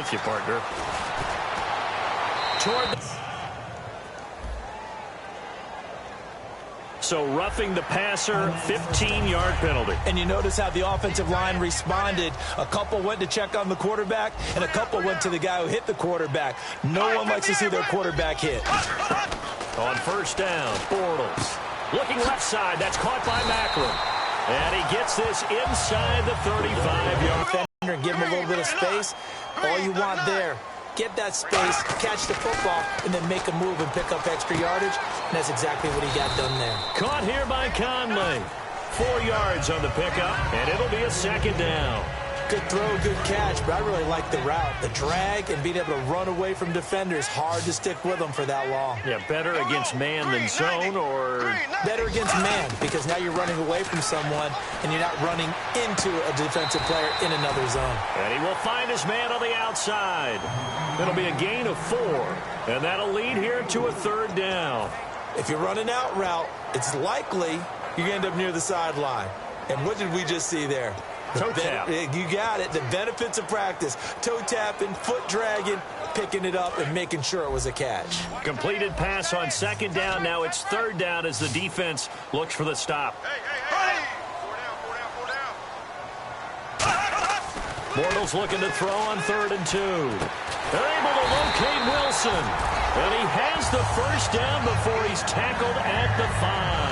with you, partner. So roughing the passer, 15-yard penalty. And you notice how the offensive line responded. A couple went to check on the quarterback, and a couple went to the guy who hit the quarterback. No one likes to see their quarterback hit. On first down, Bortles. Looking left side, that's caught by Macklin. And he gets this inside the 35-yard. Defender, give him a little bit of space. All you want there. Get that space, catch the football, and then make a move and pick up extra yardage. And that's exactly what he got done there. Caught here by Conley. 4 yards on the pickup, and it'll be a second down. Good throw, good catch, but I really like the route. The drag and being able to run away from defenders. Hard to stick with them for that long. Yeah, better against man than zone, or? Better against man, because now you're running away from someone, and you're not running into a defensive player in another zone. And he will find his man on the outside. It'll be a gain of 4, and that'll lead here to a third down. If you're running out route, it's likely you're going to end up near the sideline. And what did we just see there? Toe tap. You got it. The benefits of practice. Toe tapping, foot dragging, picking it up, and making sure it was a catch. Completed pass on second down. Now it's third down as the defense looks for the stop. Hey. Bortles looking to throw on 3rd and 2. They're able to locate Wilson. And he has the first down before he's tackled at the 5.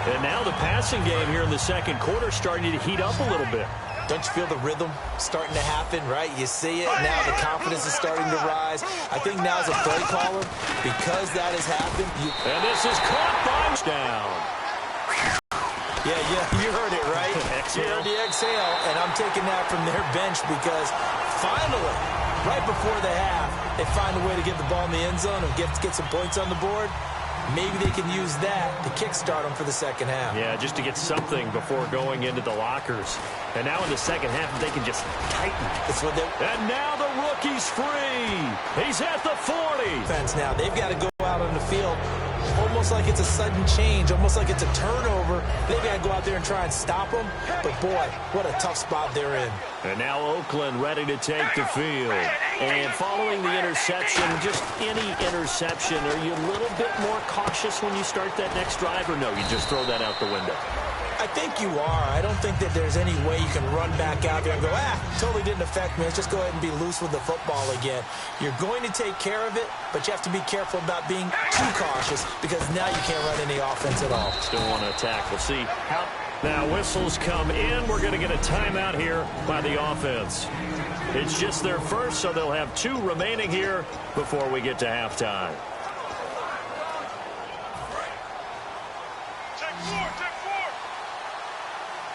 And now the passing game here in the second quarter starting to heat up a little bit. Don't you feel the rhythm starting to happen, right? You see it. Now the confidence is starting to rise. I think now as a play caller, because that has happened. And this is caught by down. Yeah, you heard it, right? You heard the exhale, and I'm taking that from their bench because finally, right before the half, they find a way to get the ball in the end zone and get some points on the board. Maybe they can use that to kickstart them for the second half. Yeah, just to get something before going into the lockers. And now in the second half, they can just tighten. That's what they. And now the rookie's free. He's at the 40. Defense now, they've got to go out on the field almost like it's a sudden change, almost like it's a turnover. They've got to go out there and try and stop them. But, boy, what a tough spot they're in. And now Oakland ready to take the field. And following the interception, just any interception, are you a little bit more cautious when you start that next drive, or no, you just throw that out the window? I think you are. I don't think that there's any way you can run back out there and go, totally didn't affect me. Let's just go ahead and be loose with the football again. You're going to take care of it, but you have to be careful about being too cautious because now you can't run any offense at all. Still want to attack. We'll see how. Now whistles come in. We're going to get a timeout here by the offense. It's just their first, so they'll have 2 remaining here before we get to halftime.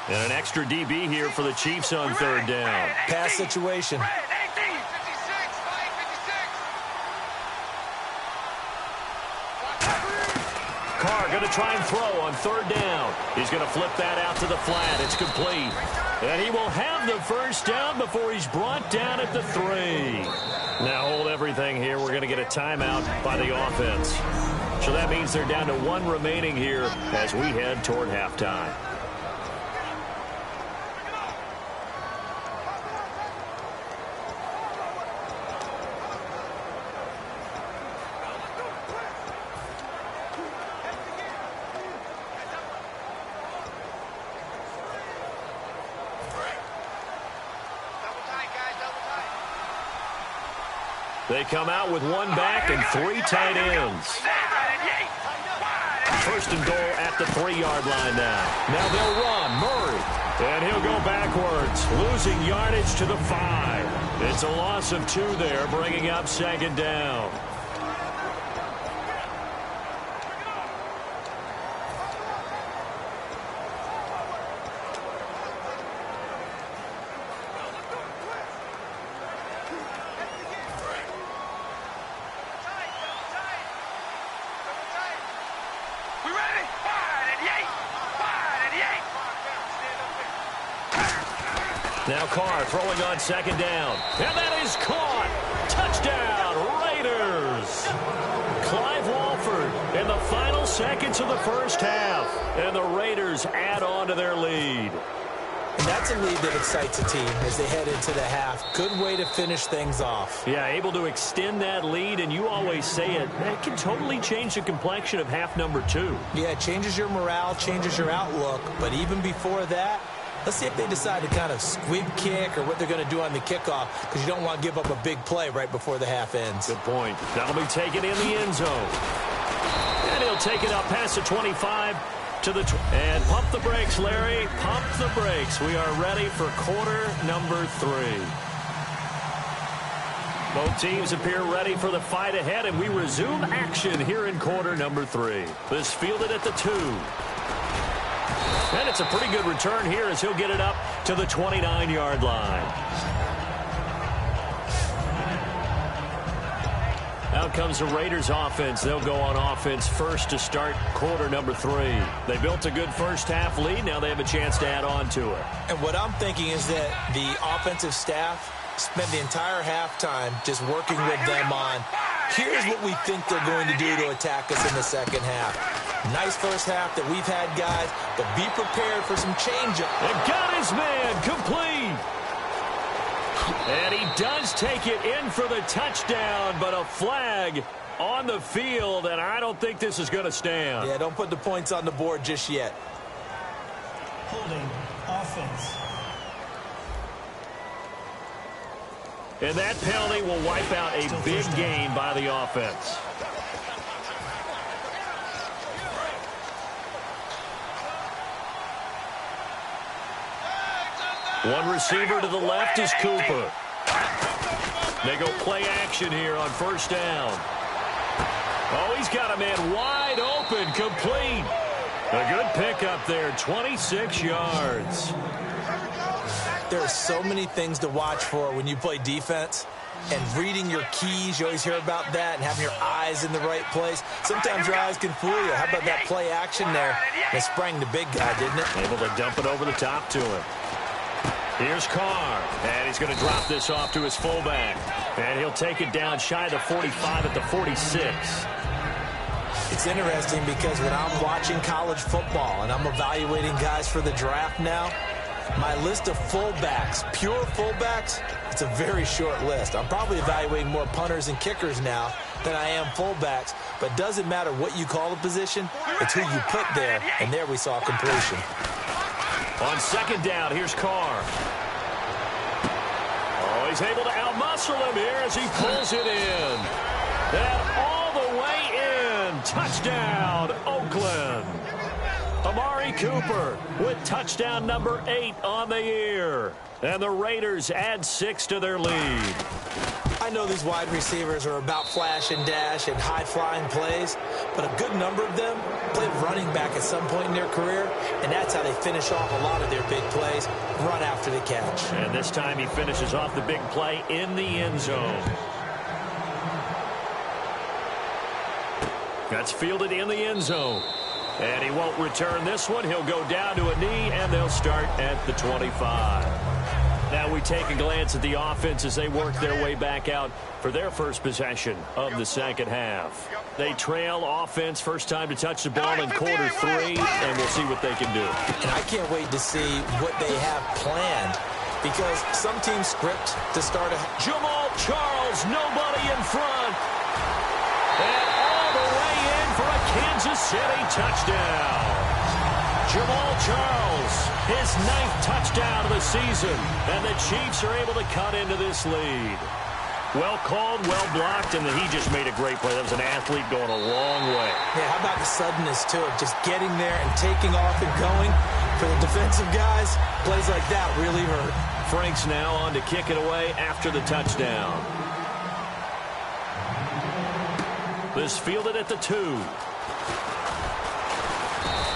And an extra DB here for the Chiefs on 3rd down. Pass situation. Carr going to try and throw on 3rd down. He's going to flip that out to the flat. It's complete. And he will have the first down before he's brought down at the 3. Now hold everything here. We're going to get a timeout by the offense. So that means they're down to 1 remaining here as we head toward halftime. They come out with 1 back and 3 tight ends. 1st and goal at the 3-yard line now. Now they'll run. Murray. And he'll go backwards, losing yardage to the 5. It's a loss of 2 there, bringing up 2nd down. Now Carr throwing on 2nd down. And that is caught. Touchdown, Raiders. Clive Walford in the final seconds of the first half. And the Raiders add on to their lead. And that's a lead that excites a team as they head into the half. Good way to finish things off. Yeah, able to extend that lead, and you always say it, that can totally change the complexion of half number 2. Yeah, it changes your morale, changes your outlook. But even before that, let's see if they decide to kind of squib kick or what they're going to do on the kickoff, because you don't want to give up a big play right before the half ends. Good point. That'll be taken in the end zone. And he'll take it up past the 25 to the and pump the brakes, Larry. Pump the brakes. We are ready for quarter number 3. Both teams appear ready for the fight ahead, and we resume action here in quarter number 3. This fielded at the 2. And it's a pretty good return here as he'll get it up to the 29-yard line. Out comes the Raiders offense. They'll go on offense first to start quarter number 3. They built a good first half lead. Now they have a chance to add on to it. And what I'm thinking is that the offensive staff spent the entire halftime just working with them on, here's what we think they're going to do to attack us in the second half. Nice first half that we've had, guys, but be prepared for some change-up. And got his man complete. And he does take it in for the touchdown, but a flag on the field, and I don't think this is going to stand. Yeah, don't put the points on the board just yet. Holding offense. And that penalty will wipe out a big gain by the offense. One receiver to the left is Cooper. They go play action here on first down. Oh, he's got a man wide open, complete. A good pickup there, 26 yards. There are so many things to watch for when you play defense. And reading your keys, you always hear about that, and having your eyes in the right place. Sometimes your eyes can fool you. How about that play action there? They sprang the big guy, didn't it? Able to dump it over the top to him. Here's Carr, and he's going to drop this off to his fullback. And he'll take it down shy of the 45 at the 46. It's interesting because when I'm watching college football and I'm evaluating guys for the draft now, my list of fullbacks, pure fullbacks, it's a very short list. I'm probably evaluating more punters and kickers now than I am fullbacks. But it doesn't matter what you call the position, it's who you put there. And there we saw completion. On second down, here's Carr. Oh, he's able to outmuscle him here as he pulls it in. And all the way in. Touchdown, Oakland. Amari Cooper with touchdown number 8 on the year. And the Raiders add 6 to their lead. I know these wide receivers are about flash and dash and high-flying plays, but a good number of them played running back at some point in their career, and that's how they finish off a lot of their big plays, run after the catch. And this time he finishes off the big play in the end zone. That's fielded in the end zone. And he won't return this one. He'll go down to a knee, and they'll start at the 25. Now we take a glance at the offense as they work their way back out for their first possession of the second half. They trail offense, first time to touch the ball in quarter 3, and we'll see what they can do. And I can't wait to see what they have planned, because some teams script to start a... Jamal Charles, nobody in front. And all the way in for a Kansas City touchdown. Jamal Charles, his 9th touchdown of the season, and the Chiefs are able to cut into this lead. Well called, well blocked, and he just made a great play. That was an athlete going a long way. Yeah, how about the suddenness to it? Just getting there and taking off and going. For the defensive guys, plays like that really hurt. Franks now on to kick it away after the touchdown. This fielded at the 2.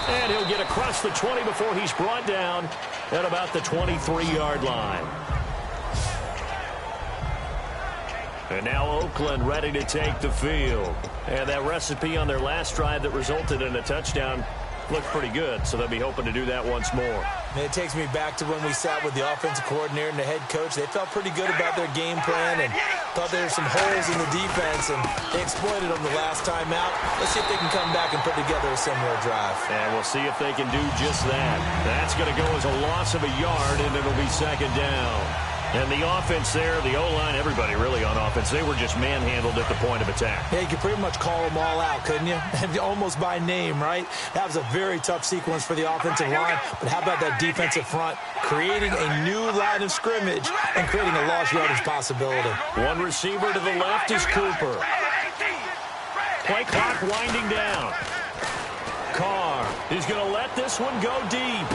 And he'll get across the 20 before he's brought down at about the 23-yard line. And now Oakland ready to take the field. And that recipe on their last drive that resulted in a touchdown looked pretty good, so they'll be hoping to do that once more. And it takes me back to when we sat with the offensive coordinator and the head coach. They felt pretty good about their game plan, and Thought there were some holes in the defense, and they exploited them the last time out. Let's see if they can come back and put together a similar drive. And we'll see if they can do just that. That's going to go as a loss of a yard, and it'll be second down. And the offense there, the O-line, everybody really on offense, they were just manhandled at the point of attack. Yeah, you could pretty much call them all out, couldn't you? Almost by name, right? That was a very tough sequence for the offensive line. But how about that defensive front? Creating a new line of scrimmage and creating a lost yardage possibility. One receiver to the left is Cooper. Play clock winding down. Carr is going to let this one go deep.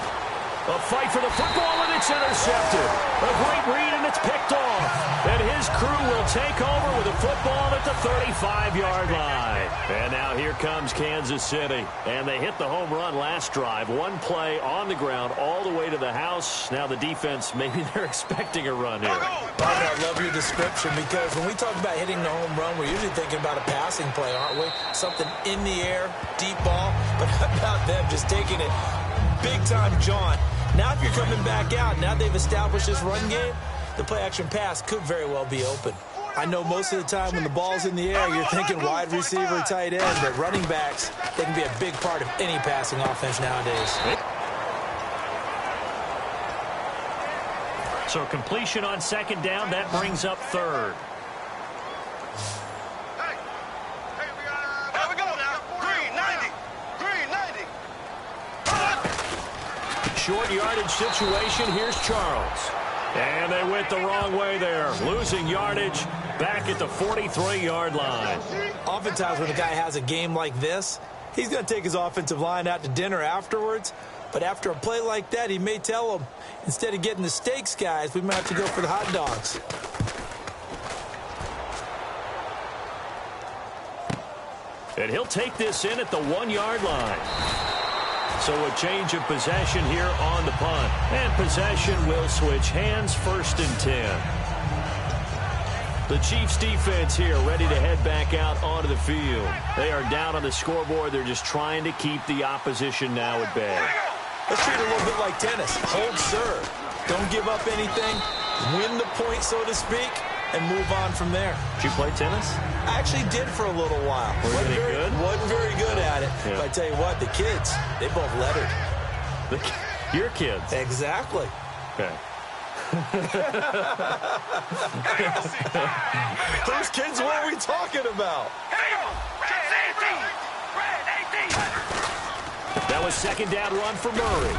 A fight for the football, and it's intercepted. A great read, and it's picked off. And his crew will take over with the football at the 35-yard line. And now here comes Kansas City. And they hit the home run last drive. One play on the ground all the way to the house. Now the defense, maybe they're expecting a run here. I love your description, because when we talk about hitting the home run, we're usually thinking about a passing play, aren't we? Something in the air, deep ball. But how about them just taking it big-time jaunt? Now if you're coming back out, now they've established this run game, the play-action pass could very well be open. I know most of the time when the ball's in the air, you're thinking wide receiver, tight end, but running backs, they can be a big part of any passing offense nowadays. So completion on second down, that brings up third. Short yardage situation. Here's Charles. And they went the wrong way there. Losing yardage back at the 43-yard line. Oftentimes when a guy has a game like this, he's going to take his offensive line out to dinner afterwards. But after a play like that, he may tell them, instead of getting the steaks, guys, we might have to go for the hot dogs. And he'll take this in at the 1-yard line. So a change of possession here on the punt. And possession will switch hands, 1st and 10. The Chiefs defense here ready to head back out onto the field. They are down on the scoreboard. They're just trying to keep the opposition now at bay. Let's treat it a little bit like tennis. Hold serve. Don't give up anything. Win the point, so to speak, and move on from there. Did you play tennis? I actually did for a little while. Wasn't good? Wasn't very good at it. Yeah. But I tell you what, the kids, they both lettered. Your kids? Exactly. Okay. Whose kids were we talking about? That was second down run for Murray.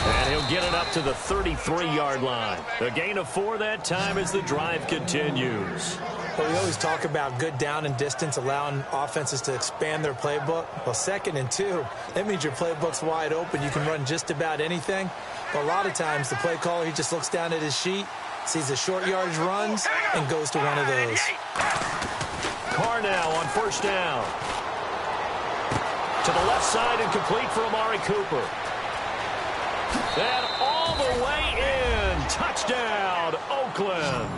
And he'll get it up to the 33-yard line. A gain of 4 that time as the drive continues. Well, we always talk about good down and distance, allowing offenses to expand their playbook. Well, 2nd and 2, that means your playbook's wide open. You can run just about anything. But a lot of times, the play caller, he just looks down at his sheet, sees the short yardage runs, and goes to one of those. Carr now on 1st down. To the left side and complete for Amari Cooper. And all the way in. Touchdown, Oakland.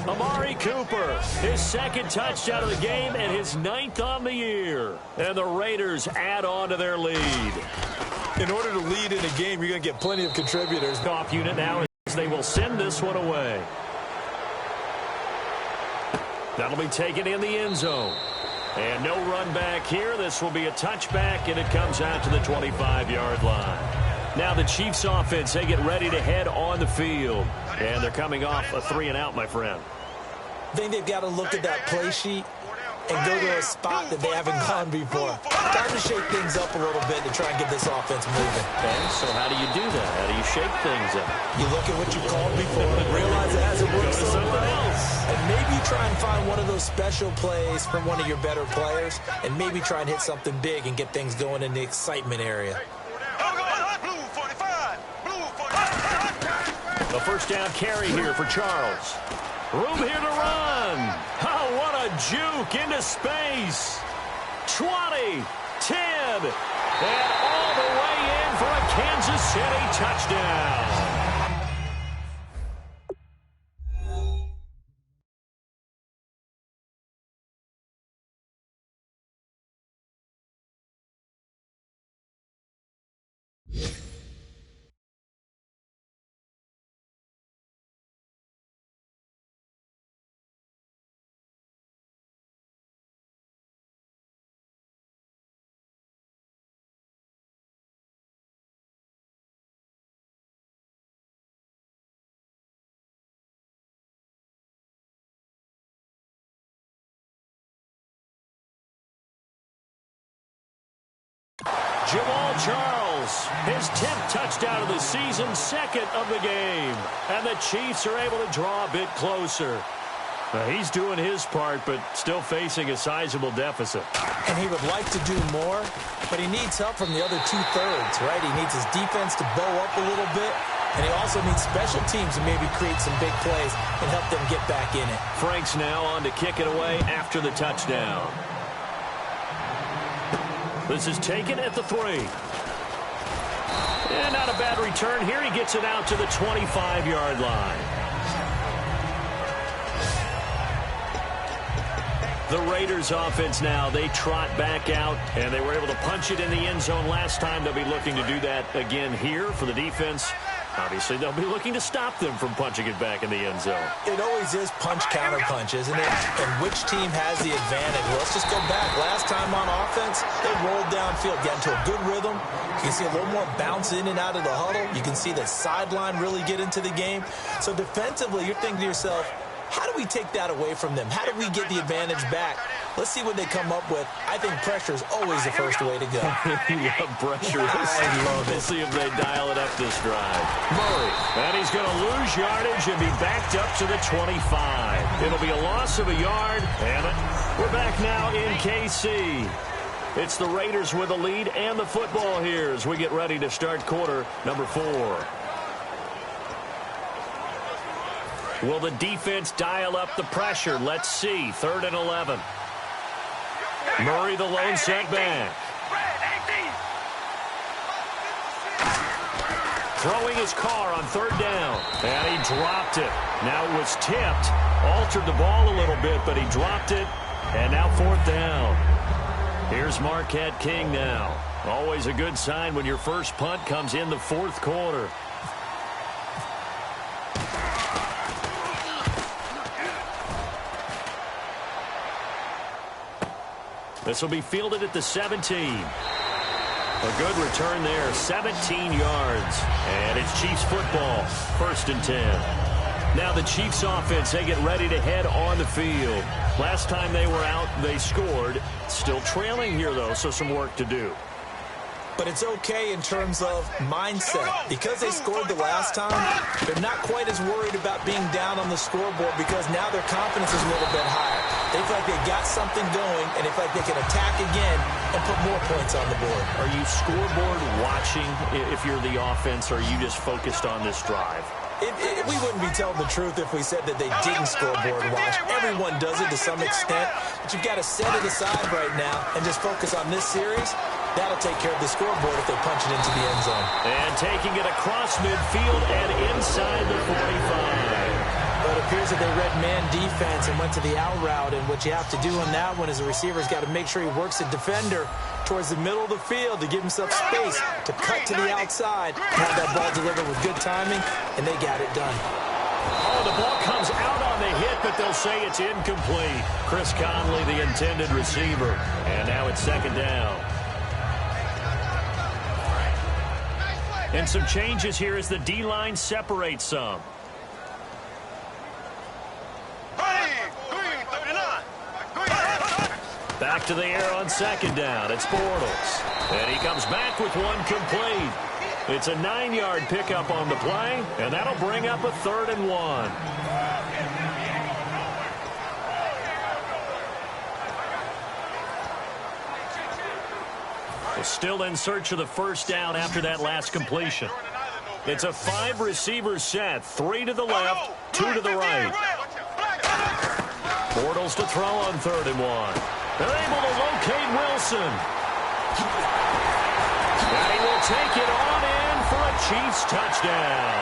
Amari Cooper, his 2nd touchdown of the game and his 9th on the year. And the Raiders add on to their lead. In order to lead in a game, you're going to get plenty of contributors. Off unit now as they will send this one away. That'll be taken in the end zone. And no run back here. This will be a touchback, and it comes out to the 25-yard line. Now the Chiefs offense, they get ready to head on the field. And they're coming off a 3-and-out, my friend. I think they've got to look at that play sheet and go to a spot that they haven't gone before. Time to shake things up a little bit to try and get this offense moving. Okay, so how do you do that? How do you shake things up? You look at what you called before, realize it hasn't worked so well, and maybe try and find one of those special plays from one of your better players, and maybe try and hit something big and get things going in the excitement area. A 1st down carry here for Charles. Room here to run. Oh, what a juke into space. 20, 10, and all the way in for a Kansas City touchdown. Jamal Charles, his 10th touchdown of the season, second of the game. And the Chiefs are able to draw a bit closer. He's doing his part, but still facing a sizable deficit. And he would like to do more, but he needs help from the other two-thirds, right? He needs his defense to bow up a little bit, and he also needs special teams to maybe create some big plays and help them get back in it. Franks now on to kick it away after the touchdown. This is taken at the 3. And not a bad return here. He gets it out to the 25-yard line. The Raiders offense now, they trot back out, and they were able to punch it in the end zone last time. They'll be looking to do that again here for the defense. Obviously, they'll be looking to stop them from punching it back in the end zone. It always is punch-counter-punch, isn't it? And which team has the advantage? Well, let's just go back. Last time on offense, they rolled downfield, got into a good rhythm. You can see a little more bounce in and out of the huddle. You can see the sideline really get into the game. So defensively, you're thinking to yourself, how do we take that away from them? How do we get the advantage back? Let's see what they come up with. I think pressure is always the first way to go. Yeah, pressure. I love it. We'll see if they dial it up this drive. Murray. And he's going to lose yardage and be backed up to the 25. It'll be a loss of a yard. And we're back now in KC. It's the Raiders with the lead and the football here as we get ready to start quarter number 4. Will the defense dial up the pressure? Let's see. 3rd and 11. Murray, the lone setback. Throwing his car on 3rd down. And he dropped it. Now it was tipped. Altered the ball a little bit, but he dropped it. And now 4th down. Here's Marquette King now. Always a good sign when your first punt comes in the 4th quarter. This will be fielded at the 17. A good return there, 17 yards. And it's Chiefs football, 1st and 10. Now the Chiefs offense, they get ready to head on the field. Last time they were out, they scored. Still trailing here, though, so some work to do. But it's okay in terms of mindset. Because they scored the last time, they're not quite as worried about being down on the scoreboard because now their confidence is a little bit higher. They feel like they got something going, and they feel like they can attack again and put more points on the board. Are you scoreboard watching if you're the offense, or are you just focused on this drive? We wouldn't be telling the truth if we said that they didn't scoreboard watch. Everyone does it to some extent, but you've got to set it aside right now and just focus on this series. That'll take care of the scoreboard if they punch it into the end zone. And taking it across midfield and inside the 45. But it appears that they read man defense and went to the out route, and what you have to do on that one is the receiver's got to make sure he works the defender towards the middle of the field to give himself space to cut to the outside, have that ball delivered with good timing, and they got it done. Oh, the ball comes out on the hit, but they'll say it's incomplete. Chris Conley, the intended receiver. And now it's 2nd down. And some changes here as the D-line separates some. Back to the air on 2nd down. It's Bortles. And he comes back with one complete. It's a 9-yard pickup on the play, and that'll bring up a 3rd and 1. Still in search of the 1st down after that last completion. It's a 5-receiver set. 3 to the left, 2 to the right. Bortles to throw on 3rd and 1. They're able to locate Wilson. And he will take it on in for a Chiefs touchdown.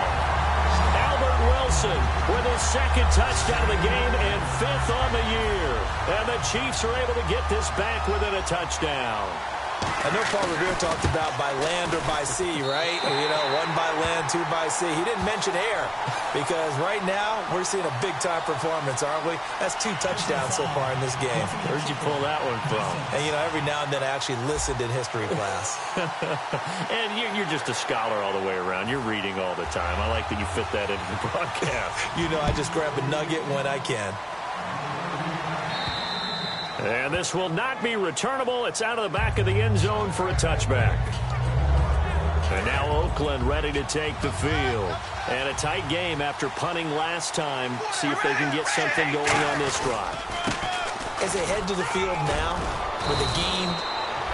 Albert Wilson with his 2nd touchdown of the game and 5th on the year. And the Chiefs are able to get this back within a touchdown. I know Paul Revere talked about by land or by sea, right? You know, 1 by land, 2 by sea. He didn't mention air because right now we're seeing a big-time performance, aren't we? That's 2 touchdowns so far in this game. Where'd you pull that one from? And, you know, every now and then I actually listened in history class. And you're just a scholar all the way around. You're reading all the time. I like that you fit that into the broadcast. You know, I just grab a nugget when I can. And this will not be returnable. It's out of the back of the end zone for a touchback. And now Oakland ready to take the field. And a tight game after punting last time. See if they can get something going on this drive. As they head to the field now, with the game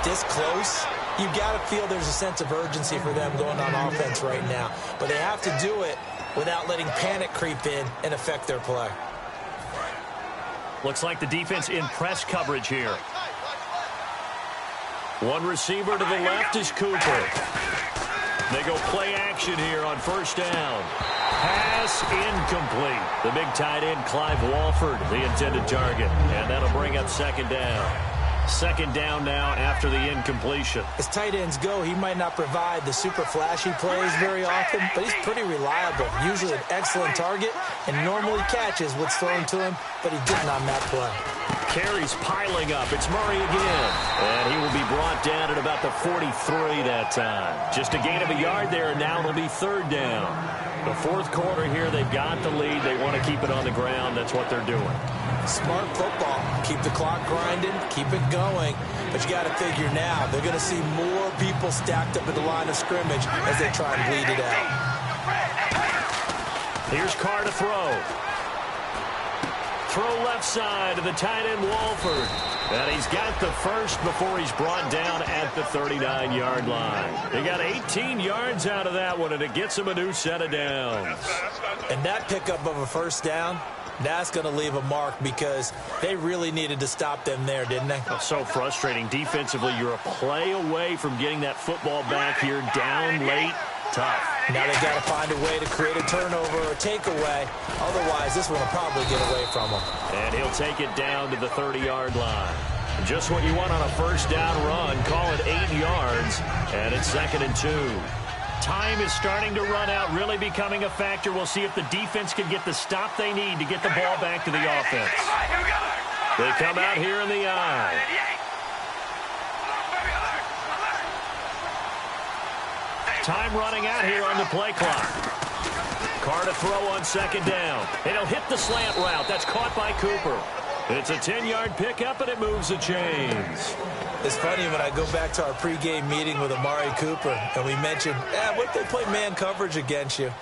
this close, you've got to feel there's a sense of urgency for them going on offense right now. But they have to do it without letting panic creep in and affect their play. Looks like the defense in press coverage here. One receiver to the left is Cooper. They go play action here on first down. Pass incomplete. The big tight end, Clive Walford, the intended target. And that'll bring up second down. Second down now after the incompletion. As tight ends go, he might not provide the super flashy plays very often, but he's pretty reliable. Usually an excellent target and normally catches what's thrown to him, but he didn't on that play. Carries piling up. It's Murray again. And he will be brought down at about the 43 that time. Just a gain of a yard there, and now it'll be third down. The fourth quarter here, they've got the lead. They want to keep it on the ground. That's what they're doing. Smart football. Keep the clock grinding, keep it going. But you got to figure now, they're going to see more people stacked up at the line of scrimmage as they try and bleed it out. Here's Carr to throw. Throw left side to the tight end, Walford. And he's got the first before he's brought down at the 39-yard line. They got 18 yards out of that one, and it gets him a new set of downs. And that pickup of a first down, that's going to leave a mark because they really needed to stop them there, didn't they? Oh, so frustrating. Defensively, you're a play away from getting that football back here down late. Tough. Now they've got to find a way to create a turnover or a takeaway. Otherwise, this one will probably get away from them. And he'll take it down to the 30-yard line. Just what you want on a first down run. Call it 8 yards. And it's 2nd and 2. Time is starting to run out, really becoming a factor. We'll see if the defense can get the stop they need to get the ball back to the offense. They come out here in the eye. Time running out here on the play clock. Carr to throw on second down. And he'll hit the slant route. That's caught by Cooper. It's a 10-yard pickup, and it moves the chains. It's funny when I go back to our pregame meeting with Amari Cooper, and we mentioned, what if they play man coverage against you?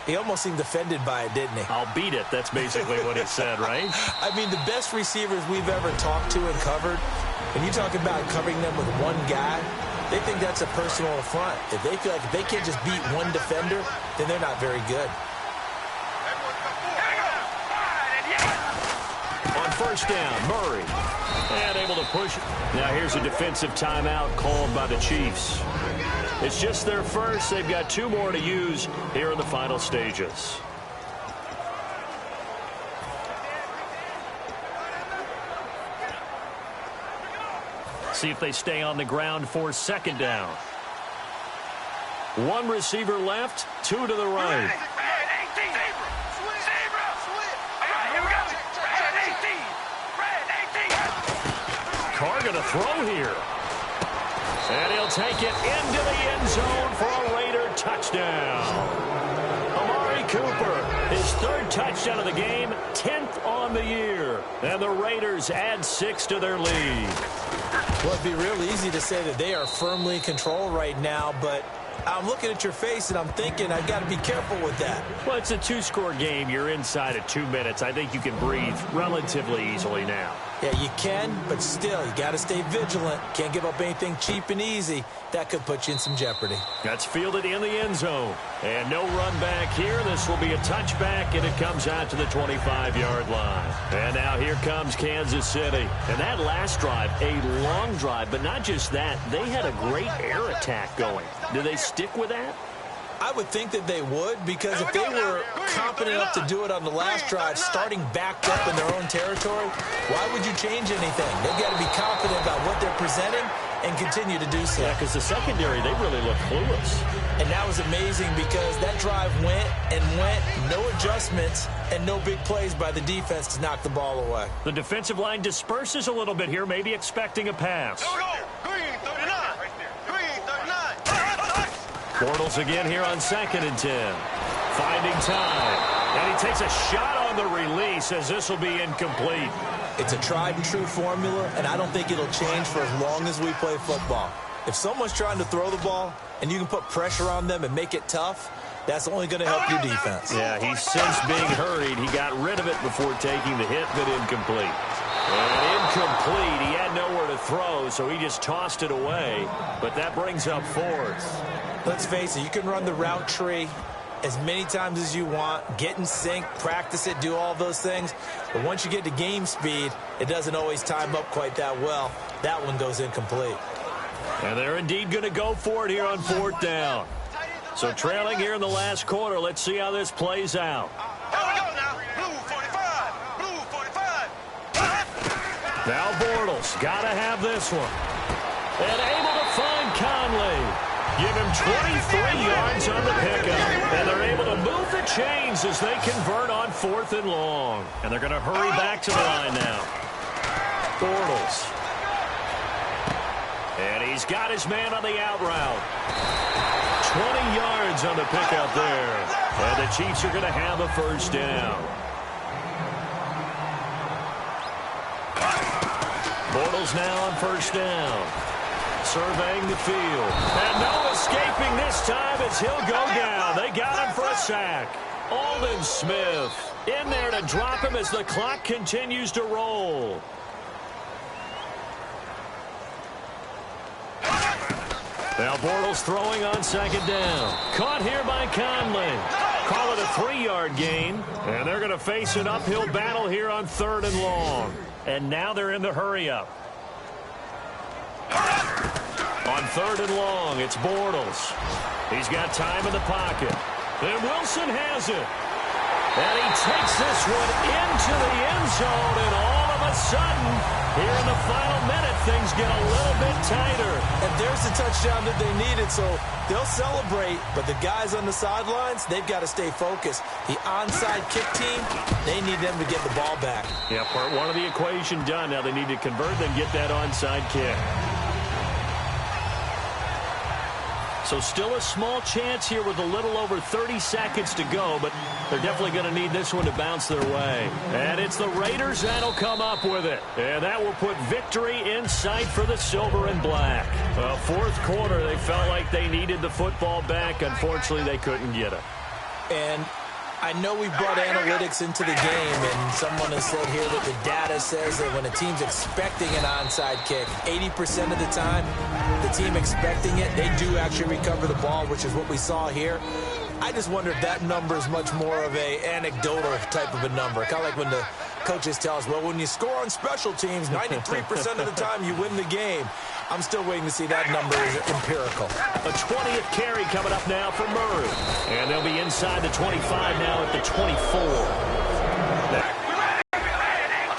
He almost seemed offended by it, didn't he? I'll beat it. That's basically what he said, right? I mean, the best receivers we've ever talked to and covered, when you talk about covering them with one guy, they think that's a personal affront. If they feel like if they can't just beat one defender, then they're not very good. On first down, Murray. And able to push it. Now here's a defensive timeout called by the Chiefs. It's just their first. They've got 2 more to use here in the final stages. See if they stay on the ground for second down. 1 receiver left, 2 to the right. Carr going to throw here. And he'll take it into the end zone for a Raider touchdown. Amari Cooper, his 3rd touchdown of the game, 10th on the year. And the Raiders add 6 to their lead. Well, it'd be real easy to say that they are firmly in control right now, but I'm looking at your face and I'm thinking I've got to be careful with that. Well, it's a 2-score game. You're inside of 2 minutes. I think you can breathe relatively easily now. Yeah, you can, but still, you got to stay vigilant. Can't give up anything cheap and easy. That could put you in some jeopardy. That's fielded in the end zone. And no run back here. This will be a touchback, and it comes out to the 25-yard line. And now here comes Kansas City. And that last drive, a long drive, but not just that. They had a great air attack going. Do they stick with that? I would think that they would, because if they were confident enough to do it on the last drive, starting backed up in their own territory, why would you change anything? They've got to be confident about what they're presenting and continue to do so. Yeah, because the secondary, they really look clueless. And that was amazing because that drive went and went, no adjustments, and no big plays by the defense to knock the ball away. The defensive line disperses a little bit here, maybe expecting a pass. Bortles again here on 2nd and 10. Finding time. And he takes a shot on the release as this will be incomplete. It's a tried and true formula, and I don't think it'll change for as long as we play football. If someone's trying to throw the ball, and you can put pressure on them and make it tough, that's only going to help your defense. Yeah, he sensed being hurried. He got rid of it before taking the hit, but incomplete. And incomplete. He had nowhere to throw, so he just tossed it away. But that brings up fourth. Let's face it, you can run the route tree as many times as you want, get in sync, practice it, do all those things. But once you get to game speed, it doesn't always time up quite that well. That one goes incomplete. And they're indeed going to go for it here on fourth down. So trailing here in the last quarter, let's see how this plays out. Here we go now. Blue 45. Blue 45. Now Bortles got to have this one. And able to find Conley. Give him 23 yards on the pickup. And they're able to move the chains as they convert on fourth and long. And they're going to hurry back to the line now. Bortles. And he's got his man on the out route. 20 yards on the pickup there. And the Chiefs are going to have a first down. Bortles now on first down. Surveying the field. And no escaping this time as he'll go down. They got him for a sack. Aldon Smith in there to drop him as the clock continues to roll. Now Bortles throwing on second down. Caught here by Conley. Call it a 3-yard gain. And they're going to face an uphill battle here on third and long. And now they're in the hurry-up. On third and long, it's Bortles. He's got time in the pocket. And Wilson has it. And he takes this one into the end zone. And all of a sudden, here in the final minute, things get a little bit tighter. And there's the touchdown that they needed, so they'll celebrate. But the guys on the sidelines, they've got to stay focused. The onside kick team, they need them to get the ball back. Yeah, part one of the equation done. Now they need to convert and get that onside kick. So still a small chance here with a little over 30 seconds to go, but they're definitely going to need this one to bounce their way. And it's the Raiders that'll come up with it. And that will put victory in sight for the silver and black. Fourth quarter, they felt like they needed the football back. Unfortunately, they couldn't get it. And I know we brought analytics into the game, and someone has said here that the data says that when a team's expecting an onside kick, 80% of the time, the team expecting it, they do actually recover the ball, which is what we saw here. I just wonder if that number is much more of a anecdotal type of a number. Kind of like when the coaches tell us, well, when you score on special teams, 93% of the time you win the game. I'm still waiting to see that number is empirical. A 20th carry coming up now for Murray. And they'll be inside the 25 now at the 24.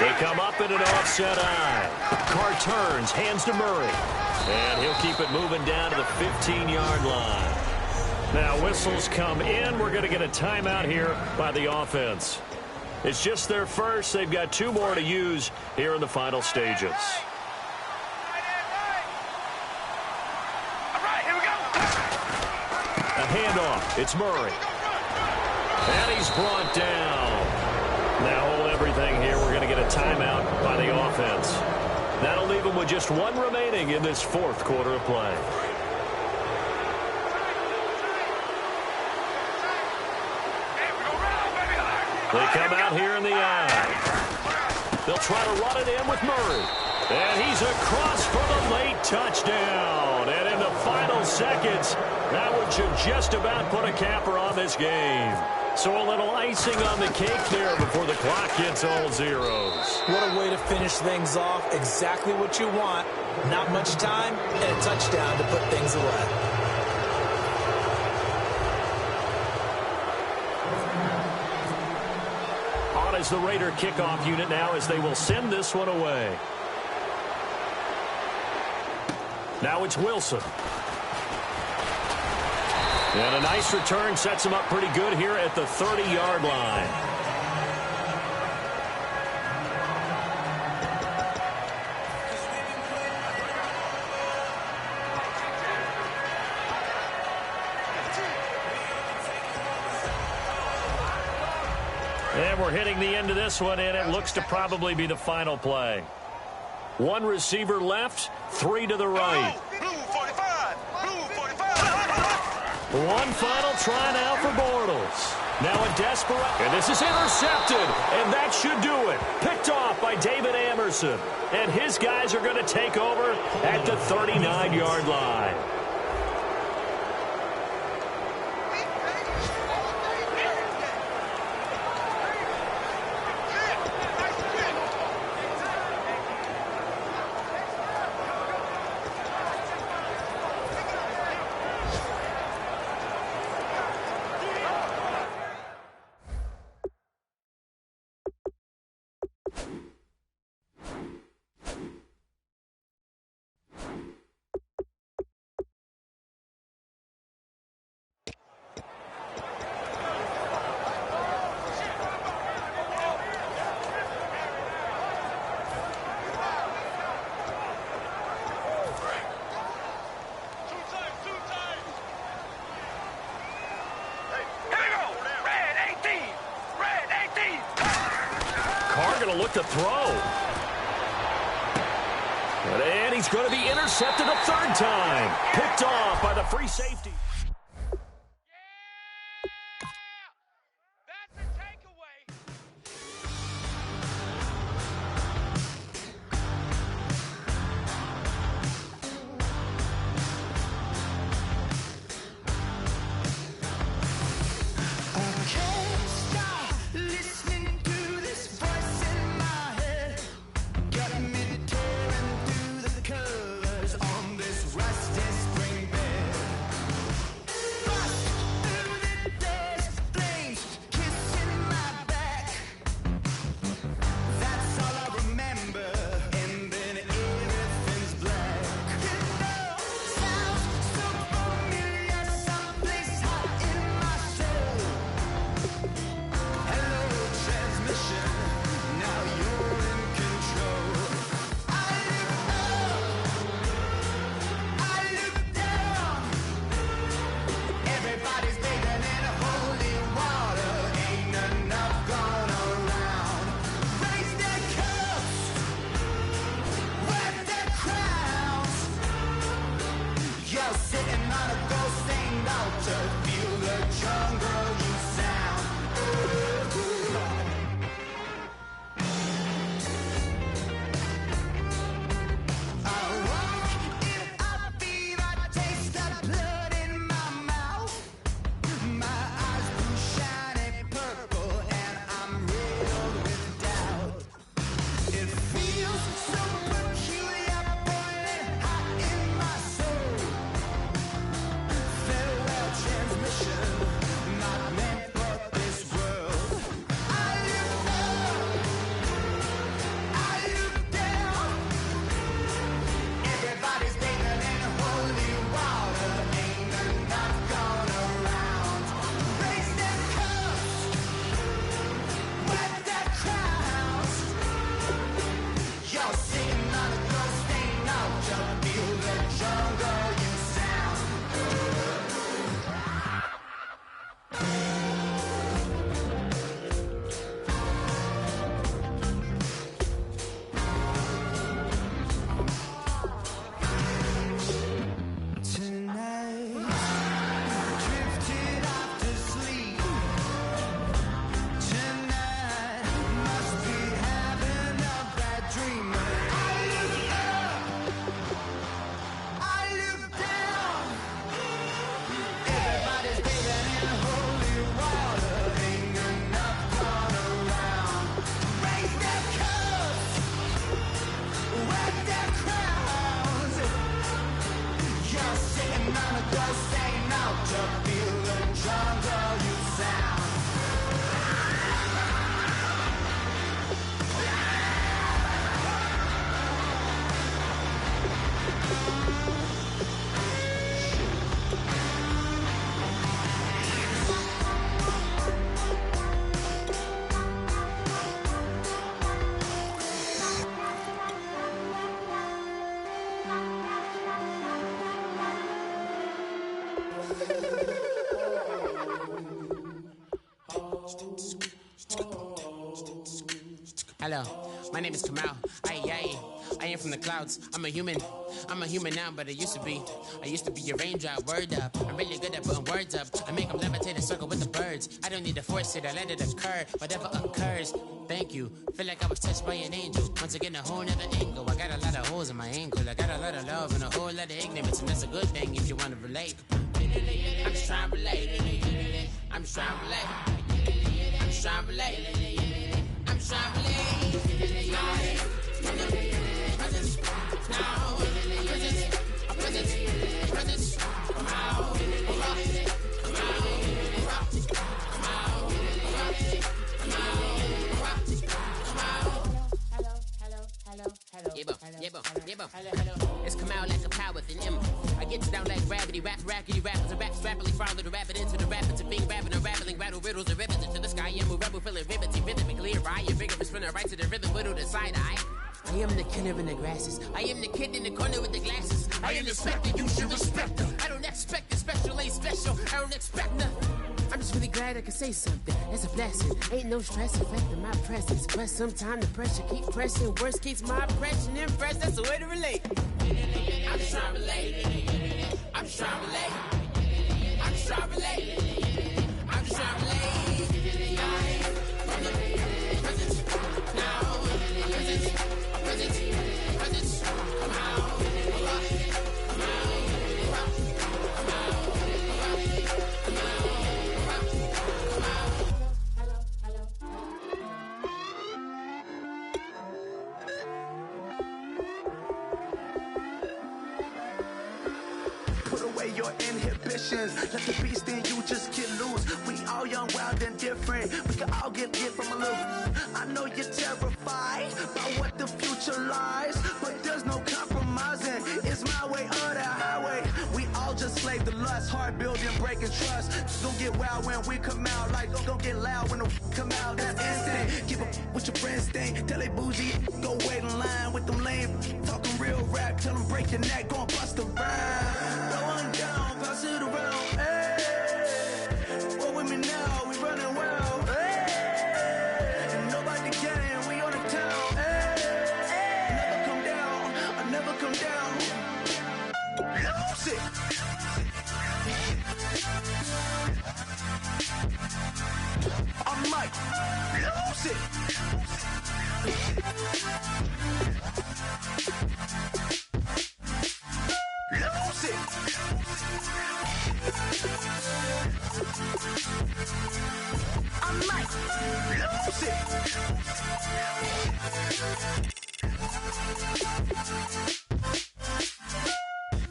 They come up in an offset eye. Carr turns, hands to Murray. And he'll keep it moving down to the 15-yard line. Now whistles come in. We're going to get a timeout here by the offense. It's just their first. They've got 2 more to use here in the final stages. Handoff. It's Murray. And he's brought down. Now hold everything here. We're going to get a timeout by the offense. That'll leave them with just 1 remaining in this fourth quarter of play. They come out here in the eye. They'll try to run it in with Murray. And he's across for the late touchdown. And in the final seconds, that one should just about put a capper on this game. So a little icing on the cake there before the clock hits all zeros. What a way to finish things off. Exactly what you want. Not much time and a touchdown to put things away. On is the Raider kickoff unit now as they will send this one away. Now it's Wilson. And a nice return sets him up pretty good here at the 30-yard line. And we're hitting the end of this one, and it looks to probably be the final play. 1 receiver left, 3 to the right. Blue 45. Blue 45. One final try now for Bortles. Now a desperate, and this is intercepted, and that should do it. Picked off by David Amerson, and his guys are going to take over at the 39-yard line. Look to throw. And he's going to be intercepted a third time. Picked off by the free safety. Hello. My name is Kamal. I am from the clouds. I'm a human now, but I used to be a raindrop. Word up. I'm really good at putting words up. I make them levitate and circle with the birds. I don't need to force it. I let it occur. Whatever occurs. Thank you. Feel like I was touched by an angel. Once again, a whole nother angle. I got a lot of holes in my ankle. I got a lot of love and a whole lot of ignorance, and that's a good thing if you want to relate. I'm just trying to relate. I'm just trying to relate. I'm just trying to relate. I'm just trying to relate. Presence, now, presence, come out, It's come out like a power within him. I get down like gravity, rackety rappers, and raps rapidly follow the rapid into the rapids of being rapping and rattling, rattle riddles and rivets into the sky. I'm a rebel, feeling rhythmically right. Your vigorous spinner right to the rhythm, whittle the side eye. I am the killer in the grasses. I am the kid in the corner with the glasses. I am the specter, you should respect them. I don't expect the special, ain't special. I don't expect nothing. I'm just really glad I can say something. It's a blessing. Ain't no stress affecting my presence. But sometimes the pressure keep pressing. Worst keeps my impression impressed. That's the way to relate. I'm just trying to relate. I'm just trying to relate. I'm just trying to relate. I'm just trying to relate. Your inhibitions, let the beast in you just get loose. We all young, wild, and different. We can all get from a little. I know you're terrified by what the future lies, but there's no compromising. It's my way or the highway. We all just slave the lust, hard building, breaking trust. Don't get wild when we come out, like don't get loud when the come out. That's instant. Keep up with your friends, thing. Tell they bougie, go wait in line with them lame. Talking real rap, tell them break your neck, go and bust a rhyme. Going down, pass it around, hey. Roll with me now, we running wild, hey. And nobody can, we on the town, hey. Never come down, I never come down. Lose it. I might lose it. Lose it. I might lose it.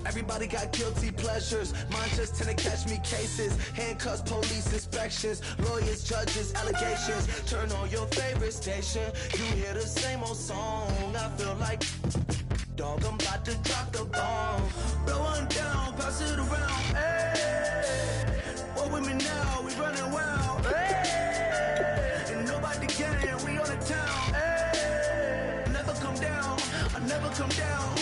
Everybody got guilty pleasures. Mine just tend to catch me cases. Handcuffs, police inspections, lawyers, judges, allegations. Turn on your favorite station. You hear the same old song. I feel like dog, I'm about to drop the bomb. Blow one down, pass it around. Hey, what with me now? We running wild. Hey, and nobody can. We on the town. Hey, never come down. I never come down.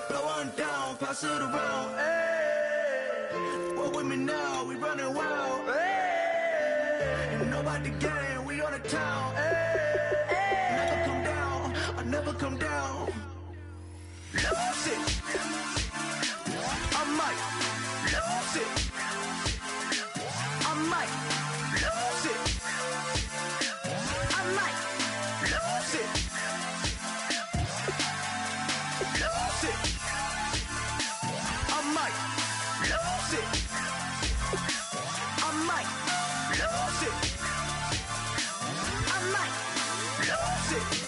Blow one down, pass it around. Hey, what with me now? We running wild. Hey, and nobody can. We on the town. Hey, never come down. I never come down. Lose it. I might lose it. I might lose it. I might lose it. Lose it. I might lose it. I might lose it. I might lose it.